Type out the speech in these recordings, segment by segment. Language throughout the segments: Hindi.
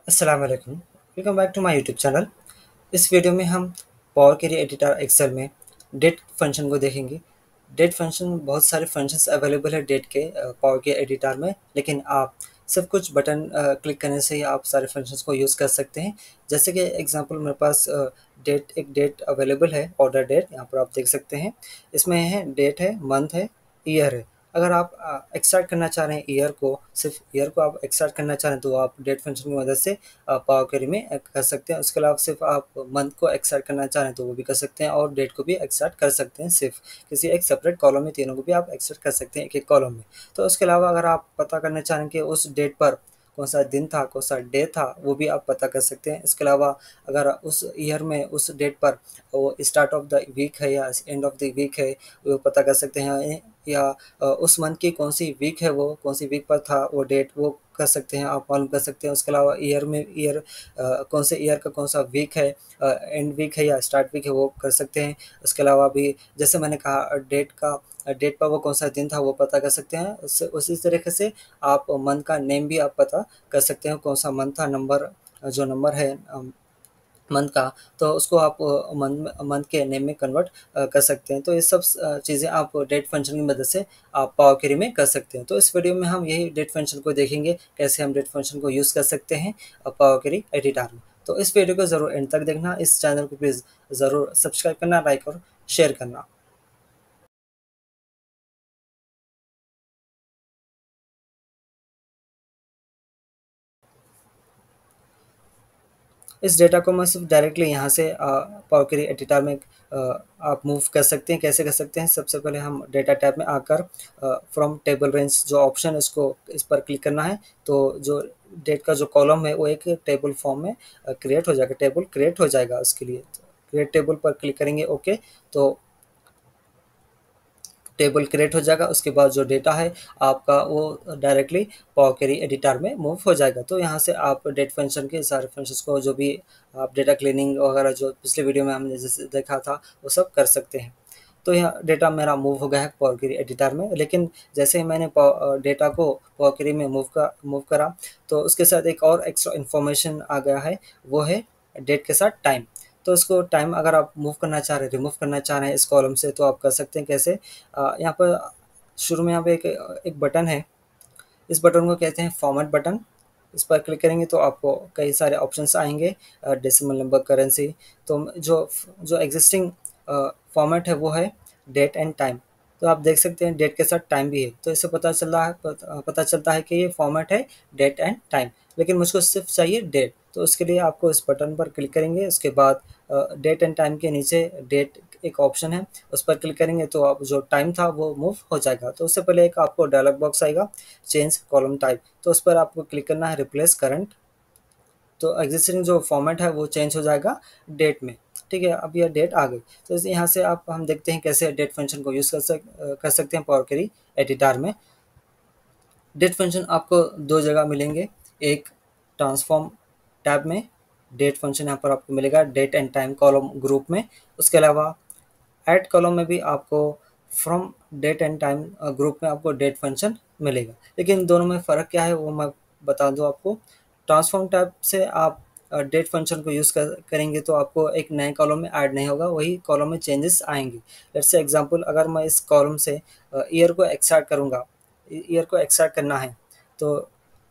अस्सलाम वालेकुम। Welcome back to my YouTube channel. इस वीडियो में हम पावर क्वेरी एडिटर एक्सेल में डेट फंक्शन को देखेंगे। डेट फंक्शन बहुत सारे फंक्शंस अवेलेबल है डेट के पावर क्वेरी एडिटर में, लेकिन आप सब कुछ बटन क्लिक करने से ही आप सारे फंक्शंस को यूज़ कर सकते हैं। जैसे कि एग्जांपल मेरे पास एक डेट अवेलेबल है, ऑर्डर डेट यहाँ पर आप देख सकते हैं। इसमें है डेट है, मंथ है, ईयर है। अगर आप एक्सट्रैक्ट करना चाह रहे हैं ईयर को, सिर्फ ईयर को आप एक्सट्रैक्ट करना चाह रहे हैं तो आप डेट फंक्शन की मदद से पावर क्वेरी में कर सकते हैं। उसके अलावा सिर्फ आप मंथ को एक्सट्रैक्ट करना चाह रहे हैं तो वो भी कर सकते हैं, और डेट को भी एक्सट्रैक्ट कर सकते हैं सिर्फ किसी एक सेपरेट कॉलम में। तीनों को भी आप एक्सट्रैक्ट कर सकते हैं एक एक कॉलम में। तो उसके अलावा अगर आप पता करना चाह रहे हैं कि उस डेट पर कौन सा दिन था, कौन सा डे था, वो भी आप पता कर सकते हैं। इसके अलावा अगर उस ईयर में उस डेट पर वो स्टार्ट ऑफ द वीक है या एंड ऑफ द वीक है, वो पता कर सकते हैं। या उस मंथ की कौन सी वीक है, वो कौन सी वीक पर था वो डेट, वो कर सकते हैं, आप मालूम कर सकते हैं। उसके अलावा ईयर में कौन से ईयर का कौन सा वीक है, एंड वीक है या स्टार्ट वीक है, वो कर सकते हैं। उसके अलावा भी जैसे मैंने कहा डेट पर वो कौन सा दिन था वो पता कर सकते हैं। उससे उसी तरीके से आप मंथ का नेम भी आप पता कर सकते हैं, कौन सा मंथ था। जो नंबर है मंथ का, तो उसको आप मंथ के नेम में कन्वर्ट कर सकते हैं। तो ये सब चीज़ें आप डेट फंक्शन की मदद से आप पावर क्वेरी में कर सकते हैं। तो इस वीडियो में हम यही डेट फंक्शन को देखेंगे, कैसे हम डेट फंक्शन को यूज़ कर सकते हैं पावर क्वेरी एडिटर में। तो इस वीडियो को ज़रूर एंड तक देखना। इस चैनल को प्लीज़ ज़रूर सब्सक्राइब करना, लाइक और शेयर करना। इस डेटा को मैं सिर्फ डायरेक्टली यहाँ से पावर क्वेरी एडिटर में आप मूव कर सकते हैं। कैसे कर सकते हैं? सबसे पहले हम डेटा टैब में आकर फ्रॉम टेबल रेंज जो ऑप्शन है उसको इस पर क्लिक करना है। तो जो डेट का जो कॉलम है वो एक टेबल फॉर्म में क्रिएट हो जाएगा, टेबल क्रिएट हो जाएगा। उसके लिए क्रिएट टेबल पर क्लिक करेंगे, ओके। तो टेबल क्रिएट हो जाएगा। उसके बाद जो डेटा है आपका वो डायरेक्टली पावर क्वेरी एडिटर में मूव हो जाएगा। तो यहाँ से आप डेट फंक्शन के सारे फंक्शंस को, जो भी आप डेटा क्लीनिंग वगैरह जो पिछले वीडियो में हमने जैसे देखा था, वो सब कर सकते हैं। तो यहाँ डेटा मेरा मूव हो गया है पावर क्वेरी एडिटर में। लेकिन जैसे ही मैंने डेटा को पावर क्वेरी में मूव करा, तो उसके साथ एक और एक्स्ट्रा इन्फॉर्मेशन आ गया है, वो है डेट के साथ टाइम। तो इसको टाइम अगर आप मूव करना चाह रहे हैं, रिमूव करना चाह रहे हैं इस कॉलम से, तो आप कर सकते हैं। कैसे? यहाँ पर शुरू में यहाँ पे एक बटन है। इस बटन को कहते हैं फॉर्मेट बटन। इस पर क्लिक करेंगे तो आपको कई सारे ऑप्शंस आएंगे, डेसिमल नंबर, करेंसी। तो जो जो एग्जिस्टिंग फॉर्मेट है वो है डेट एंड टाइम। तो आप देख सकते हैं डेट के साथ टाइम भी है। तो इससे पता चलता है कि ये फॉर्मेट है डेट एंड टाइम। लेकिन मुझको सिर्फ चाहिए डेट, तो उसके लिए आपको इस बटन पर क्लिक करेंगे। उसके बाद डेट एंड टाइम के नीचे डेट एक ऑप्शन है, उस पर क्लिक करेंगे तो आप जो टाइम था वो मूव हो जाएगा। तो उससे पहले एक आपको डायलॉग बॉक्स आएगा, चेंज कॉलम टाइप। तो उस पर आपको क्लिक करना है, रिप्लेस करंट। तो एग्जिस्टिंग जो फॉर्मेट है वो चेंज हो जाएगा डेट में। ठीक है, अब यह डेट आ गई। तो यहाँ से आप हम देखते हैं कैसे डेट फंक्शन को यूज़ कर सकते हैं पावर क्वेरी एडिटर में। डेट फंक्शन आपको दो जगह मिलेंगे। एक ट्रांसफॉर्म टैब में डेट फंक्शन यहाँ पर आपको मिलेगा, date and time column group में। उसके अलावा ऐड कॉलम में भी आपको from date and time group में आपको डेट फंक्शन मिलेगा। लेकिन दोनों में फ़र्क क्या है वो मैं बता दूं आपको। ट्रांसफॉर्म टैब से आप डेट फंक्शन को यूज़ करेंगे तो आपको एक नए कॉलम में ऐड नहीं होगा, वही कॉलम में चेंजेस आएंगे। लेट्स से एग्जांपल, अगर मैं इस कॉलम से ईयर को एक्सट्रैक्ट करूँगा, ईयर को एक्सट्रैक्ट करना है, तो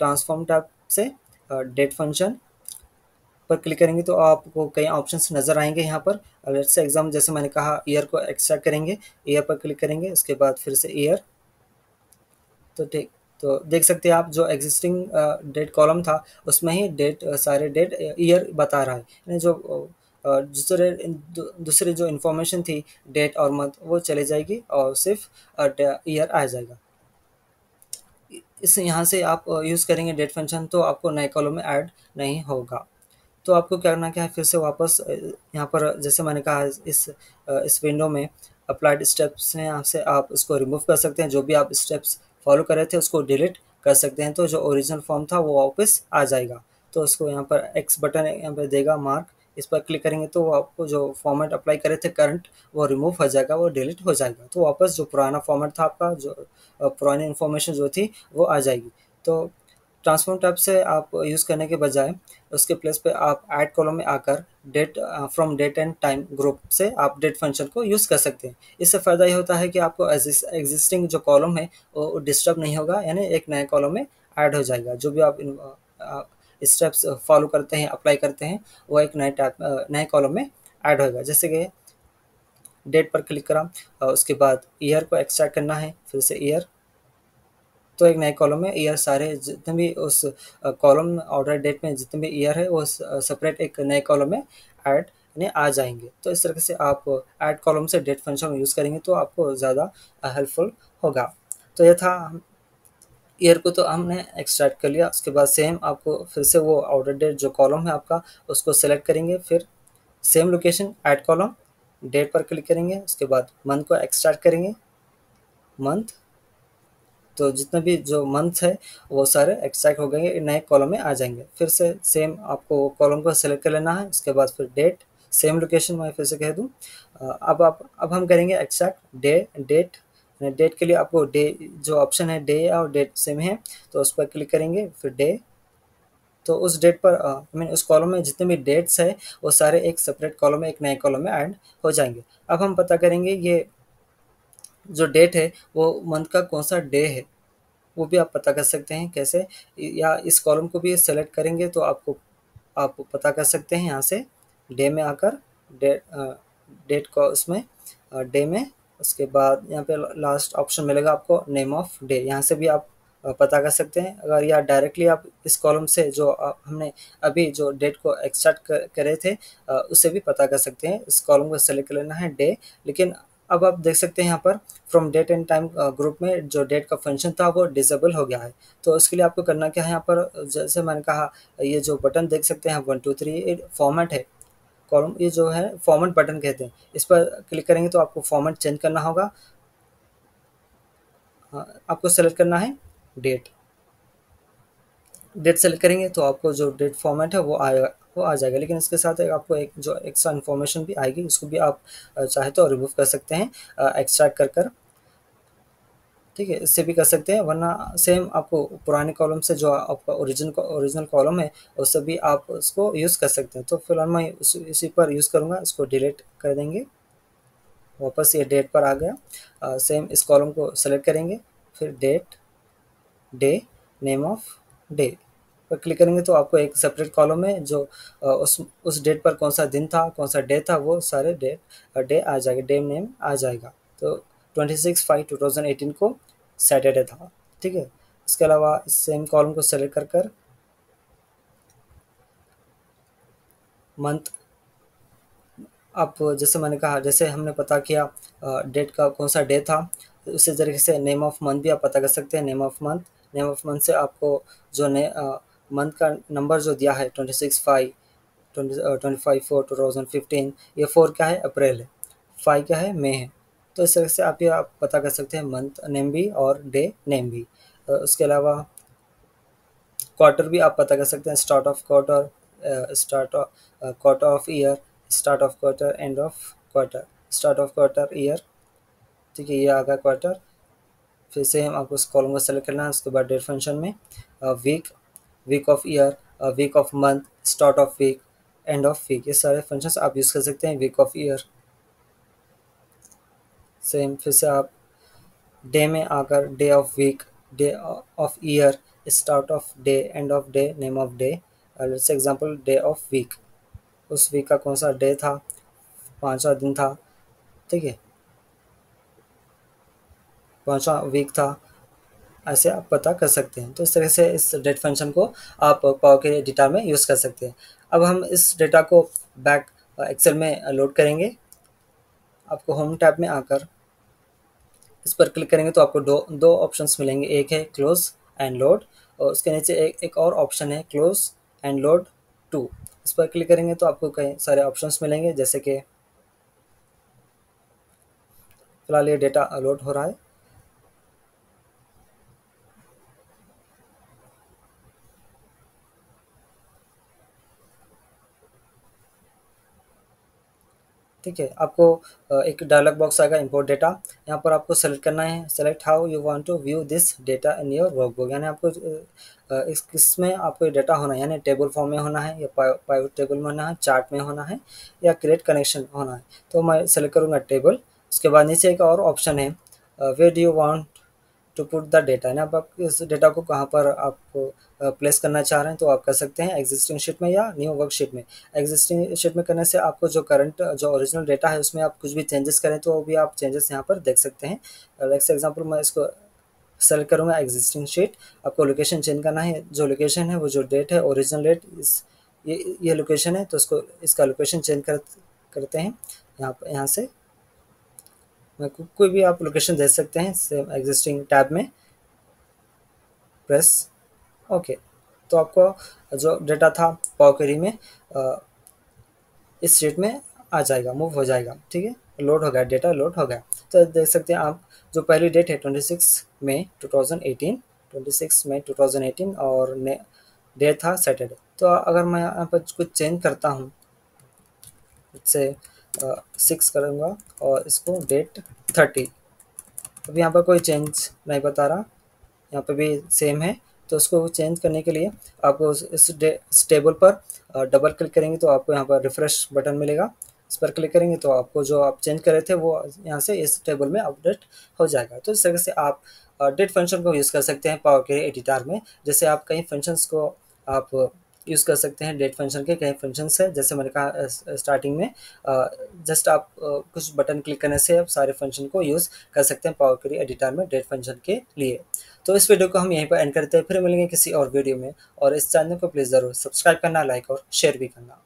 ट्रांसफॉर्म टैब से डेट फंक्शन पर क्लिक करेंगे तो आपको कई ऑप्शंस नज़र आएंगे यहाँ पर। लेट्स से एग्जाम, जैसे मैंने कहा ईयर को एक्सट्रैक्ट करेंगे, ईयर पर क्लिक करेंगे, उसके बाद फिर से ईयर। तो ठीक, तो देख सकते हैं आप जो एग्जिस्टिंग डेट कॉलम था उसमें ही डेट, सारे डेट ईयर बता रहा है। यानी जो दूसरे जो इन्फॉर्मेशन थी डेट और मंथ वो चले जाएगी और सिर्फ ईयर आ जाएगा। इस यहाँ से आप यूज़ करेंगे डेट फंक्शन तो आपको नए कॉलम में ऐड नहीं होगा। तो आपको क्या करना क्या है, फिर से वापस यहाँ पर जैसे मैंने कहा इस विंडो में अप्लाइड स्टेप्स हैं, यहाँ से आप इसको रिमूव कर सकते हैं। जो भी आप स्टेप्स फॉलो कर रहे थे उसको डिलीट कर सकते हैं, तो जो ओरिजिनल फॉर्म था वो वापस आ जाएगा। तो उसको यहाँ पर एक्स बटन यहाँ पर देगा मार्क, इस पर क्लिक करेंगे तो आपको जो फॉर्मेट अप्लाई करे थे करंट, वो रिमूव हो जाएगा, वो डिलीट हो जाएगा। तो वापस जो पुराना फॉर्मेट था आपका, जो पुरानी इन्फॉर्मेशन जो थी वो आ जाएगी। तो ट्रांसफॉर्म टैब से आप यूज़ करने के बजाय उसके प्लेस पे आप ऐड कॉलम में आकर date from date and time group से आप डेट फंक्शन को यूज़ कर सकते हैं। इससे फ़ायदा ये होता है कि आपको एग्जिस्टिंग जो कॉलम है वो डिस्टर्ब नहीं होगा, यानी एक नए कॉलम में ऐड हो जाएगा। जो भी आप स्टेप्स फॉलो करते हैं, अप्लाई करते हैं, वो एक नए कॉलम में ऐड होगा। जैसे कि डेट पर क्लिक करा और उसके बाद ईयर को एक्सट्रैक्ट करना है, फिर से ईयर, तो एक नए कॉलम में ईयर सारे जितने भी उस कॉलम ऑर्डर डेट में जितने भी ईयर है वो सेपरेट एक नए कॉलम में ऐड ने आ जाएंगे। तो इस तरह से आप ऐड कॉलम से डेट फंक्शन यूज़ करेंगे तो आपको ज़्यादा हेल्पफुल होगा। तो ये था, ईयर को तो हमने एक्सट्रैक्ट कर लिया। उसके बाद सेम आपको फिर से वो ऑर्डर डेट जो कॉलम है आपका उसको सेलेक्ट करेंगे, फिर same location add column, date पर क्लिक करेंगे, उसके बाद मंथ को एक्सट्रैक्ट करेंगे, मंथ, तो जितने भी जो मंथ है वो सारे एक्सट्रैक्ट हो गए, नए कॉलम में आ जाएंगे। फिर से सेम आपको कॉलम को सेलेक्ट कर लेना है, उसके बाद फिर डेट, सेम लोकेशन मैं फिर से कह दूँ। अब हम करेंगे एक्सट्रैक्ट डेट। डेट के लिए आपको डे जो ऑप्शन है, डे और डेट सेम है, तो उस पर क्लिक करेंगे, फिर डे, तो उस डेट पर आई मीन उस कॉलम में जितने भी डेट्स है वो सारे एक सेपरेट कॉलम में एक नए कॉलम में ऐड हो जाएंगे। अब हम पता करेंगे ये जो डेट है वो मंथ का कौन सा डे है, वो भी आप पता कर सकते हैं कैसे, या इस कॉलम को भी सेलेक्ट करेंगे तो आपको आप पता कर सकते हैं यहाँ से डे में आकर, डेट डेट को उसमें डे में, उसके बाद यहाँ पे लास्ट ऑप्शन मिलेगा आपको नेम ऑफ डे, यहाँ से भी आप पता कर सकते हैं। अगर या डायरेक्टली आप इस कॉलम से जो हमने अभी जो डेट को एक्सट्रैक्ट करे थे उससे भी पता कर सकते हैं। इस कॉलम को सेलेक्ट कर लेना है डे, लेकिन अब आप देख सकते हैं यहाँ पर from date and time group में जो डेट का फंक्शन था वो डिसेबल हो गया है। तो उसके लिए आपको करना क्या है, यहाँ पर जैसे मैंने कहा ये जो बटन देख सकते हैं 1 2 3 फॉर्मेट है कॉलम, ये जो है फॉर्मेट बटन कहते हैं, इस पर क्लिक करेंगे तो आपको फॉर्मेट चेंज करना होगा। आपको सेलेक्ट करना है डेट, डेट सेलेक्ट करेंगे तो आपको जो डेट फॉर्मेट है वो आएगा, वो आ जाएगा। लेकिन इसके साथ एक आपको एक जो एक्स्ट्रा इन्फॉर्मेशन भी आएगी, उसको भी आप चाहे तो रिमूव कर सकते हैं एक्सट्रैक्ट कर, ठीक है, इससे भी कर सकते हैं। वरना सेम आपको पुराने कॉलम से जो आपका ओरिजिनल कॉलम है उससे भी आप उसको यूज़ कर सकते हैं। तो फिलहाल मैं इसी पर यूज़ करूँगा, इसको डिलीट कर देंगे, वापस ये डेट पर आ गया। सेम इस कॉलम को सेलेक्ट करेंगे, फिर date, day, name of day पर क्लिक करेंगे तो आपको एक सेपरेट कॉलम है जो उस डेट पर कौन सा दिन था, कौन सा डे था, वो सारे डे आ जाएगा, डे नेम आ जाएगा। तो 26/5/2018 को सैटरडे था, ठीक है। इसके अलावा सेम कॉलम को सेलेक्ट कर मंथ, आप जैसे मैंने कहा, जैसे हमने पता किया डेट का कौन सा डे था, उसी तरीके से नेम ऑफ मंथ भी आप पता कर सकते हैं। Name of month, name of month से आपको जो मंथ का नंबर जो दिया है 25/4/2015, ये 4 क्या है, अप्रैल है, 5 क्या है, मई है। तो इस तरह से आप पता कर सकते हैं मंथ नेम भी और डे नेम भी। उसके अलावा क्वार्टर भी आप पता कर सकते हैं, start of quarter, start of quarter of year, start of quarter, end of quarter, start of quarter year, ठीक है, ये आ गया क्वार्टर। फिर से हम आपको उस कॉलम को सेलेक्ट करना है, उसके बाद डेट फंक्शन में week, week of year, week of month, start of week, end of week, ये सारे फंक्शंस आप यूज़ कर सकते हैं। वीक ऑफ ईयर, सेम फिर से आप डे में आकर day of week, day of year, start of day, end of day, name of day, जैसे एग्जांपल डे ऑफ वीक, उस वीक का कौन सा डे था, 5वां दिन था, ठीक है, 5वां वीक था, ऐसे आप पता कर सकते हैं। तो इस तरह से इस डेट फंक्शन को आप पावर के डेटा में यूज़ कर सकते हैं। अब हम इस डेटा को बैक एक्सेल में लोड करेंगे। आपको होम टैब में आकर इस पर क्लिक करेंगे तो आपको दो दो ऑप्शंस मिलेंगे, एक है क्लोज एंड लोड, और उसके नीचे एक और ऑप्शन है क्लोज एंड लोड टू। इस पर क्लिक करेंगे तो आपको कई सारे ऑप्शंस मिलेंगे, जैसे कि फिलहाल ये डेटा लोड हो रहा है। ठीक है। आपको एक डायलॉग बॉक्स आएगा इंपोर्ट डेटा, यहाँ पर आपको सेलेक्ट करना है, select how you want to view this data in your workbook, यानी आपको इसमें आपको डेटा होना है, यानी टेबल फॉर्म में होना है या पाइवट टेबल में होना है, चार्ट में होना है या क्रिएट कनेक्शन होना है। तो मैं सेलेक्ट करूँगा टेबल। उसके बाद नीचे एक और ऑप्शन है, where do you want to put the data, है ना। आप इस डेटा को कहाँ पर आप प्लेस करना चाह रहे हैं, तो आप कर सकते हैं एग्जिस्टिंग शीट में या न्यू वर्कशीट में। एग्जिस्टिंग शीट में करने से आपको जो करंट जो ओरिजिनल डेटा है उसमें आप कुछ भी चेंजेस करें तो वो भी आप चेंजेस यहाँ पर देख सकते हैं। लाइक एग्जांपल मैं इसको सेलेक्ट करूँगा एग्जिस्टिंग शीट। आपको लोकेशन चेंज करना है, जो लोकेशन है वो जो डेट है ओरिजिनल डेट इस ये लोकेशन है, तो इसको इसका लोकेशन चेंज करते हैं यहाँ से। मैं कोई भी आप लोकेशन दे सकते हैं सेम एग्जिस्टिंग टैब में, प्रेस ओके। तो आपको जो डेटा था पावर क्वेरी में इस शीट में आ जाएगा, मूव हो जाएगा, ठीक है। लोड हो गया, डेटा लोड हो गया। तो देख सकते हैं आप, जो पहली डेट है 26 मई 2018, 26 मई 2018 और डे था सैटरडे। तो अगर मैं यहाँ पर कुछ चेंज करता हूँ, इससे 6 करूँगा और इसको डेट 30, अब यहाँ पर कोई चेंज नहीं बता रहा, यहाँ पे भी सेम है। तो उसको चेंज करने के लिए आपको इस टेबल पर डबल क्लिक करेंगे तो आपको यहाँ पर रिफ्रेश बटन मिलेगा। इस पर क्लिक करेंगे तो आपको जो आप चेंज कर रहे थे वो यहाँ से इस टेबल में अपडेट हो जाएगा। तो इस तरह से आप डेट फंक्शन को यूज़ कर सकते हैं पावर क्वेरी एडिटर में। जैसे आप कई फंक्शंस को आप यूज़ कर सकते हैं, डेट फंक्शन के कई फंक्शंस है, जैसे मैंने कहा स्टार्टिंग में, जस्ट आप कुछ बटन क्लिक करने से आप सारे फंक्शन को यूज़ कर सकते हैं पावर क्वेरी एडिटर में डेट फंक्शन के लिए। तो इस वीडियो को हम यहीं पर एंड करते हैं, फिर मिलेंगे किसी और वीडियो में। और इस चैनल को प्लीज़ ज़रूर सब्सक्राइब करना, लाइक और शेयर भी करना।